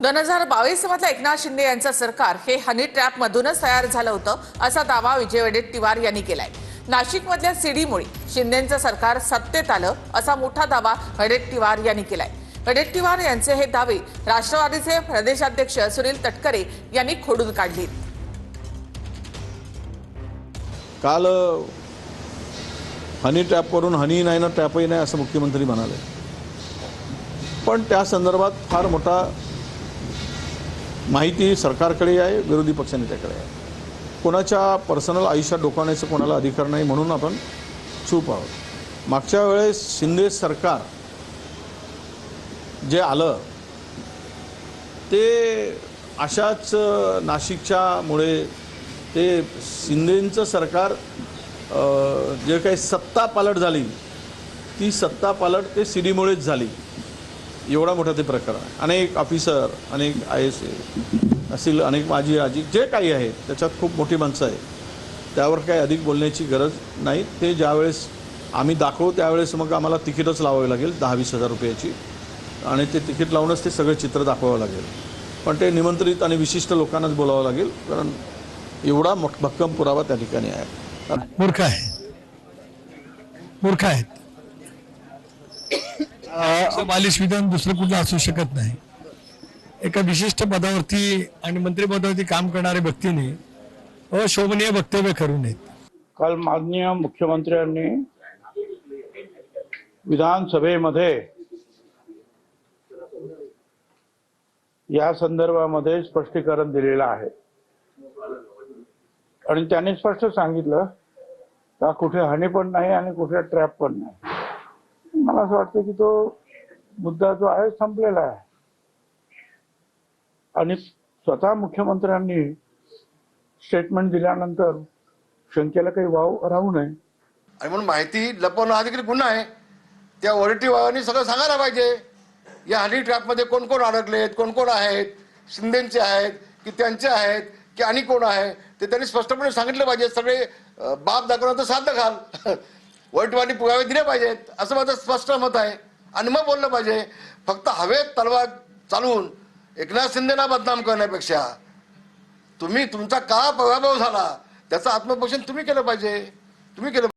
2022 मधलं एकनाथ शिंदे यांचं सरकार हे हनी ट्रॅप मधूनच तयार झालं होतं असा दावा विजय वडेट्टीवार यांनी केलाय। नाशिकमधल्या सीडीमुळे शिंदेंचं सरकार सत्तेत आलं असा मोठा दावा वडेट्टीवार यांनी केलाय। वडेट्टीवार यांचे हे दावे राष्ट्रवादीचे प्रदेशाध्यक्ष सुनील तटकरे यांनी खोडून काढले। काल हनी ट्रॅपवरून हनी नाही ना ट्रॅपही नाही असं मुख्यमंत्री म्हणाले, पण त्या संदर्भात फार मोठा माहिती सरकारकडे आहे, विरोधी पक्षनेत्याकडे आहे। कोणाच्या पर्सनल आयुष्यात डोकावण्याचा कोणाला अधिकार नाही म्हणून आपण चूप आहोत। मागच्या वेळेस शिंदे सरकार जे आलं ते अशाच नाशिकच्यामुळे ते शिंदेंचं सरकार जे काही सत्ता पालट झाली ती सत्ता पालट ते सीडीमुळेच झाली। एवढा मोठा ते प्रकरण आहे। अनेक ऑफिसर, अनेक IAS असतील, अनेक माजी आजी जे काही आहेत त्याच्यात खूप मोठी माणसं आहेत, त्यावर काही अधिक बोलण्याची गरज नाही। ते ज्यावेळेस आम्ही दाखवू त्यावेळेस मग आम्हाला तिकीटच लावावी लागेल 10-20 हजार रुपयाची, आणि ते तिकीट लावूनच ते सगळे चित्र दाखवावं लागेल। पण ते निमंत्रित आणि विशिष्ट लोकांनाच बोलावं लागेल, कारण एवढा भक्कम पुरावा त्या ठिकाणी आहे। मूर्ख आहेत। बालिश विधान दुसरं कुठलं असू शकत नाही। एका विशिष्ट पदावरती आणि मंत्रिपदावरती काम करणाऱ्या व्यक्तीने अशोभनीय वक्तव्य करू नयेत। काल माननीय मुख्यमंत्र्यांनी विधानसभेमध्ये या संदर्भामध्ये स्पष्टीकरण दिलेलं आहे आणि त्यांनी स्पष्ट सांगितलं का कुठे हनी पण नाही आणि कुठे ट्रॅप पण नाही। मला असं वाटतं की तो मुद्दा जो आहे संपलेला आहे आणि स्वतः मुख्यमंत्र्यांनी स्टेटमेंट दिल्यानंतर शंकेला काही वाव राहू नये। आणि म्हणून माहिती लपवणं हा देखील गुन्हा आहे। त्या वडेट्टीवारांनी सगळं सांगायला पाहिजे, या हनी ट्रॅपमध्ये कोण कोण अडकलेत, कोण कोण आहेत, शिंदेचे आहेत की त्यांचे आहेत की आणि कोण आहे ते त्यांनी स्पष्टपणे सांगितलं पाहिजे। सगळे बाप दाखवण्याचं साध्य घाल वडेट्टीवारांनी पुरावे दिले पाहिजेत असं माझं स्पष्ट मत आहे। आणि मग बोललं पाहिजे। फक्त हवेत तलवार चालवून एकनाथ शिंदेना बदनाम करण्यापेक्षा तुम्ही तुमचा का पराभव झाला त्याचं आत्मपोषण तुम्ही केलं पाहिजे, तुम्ही केलं।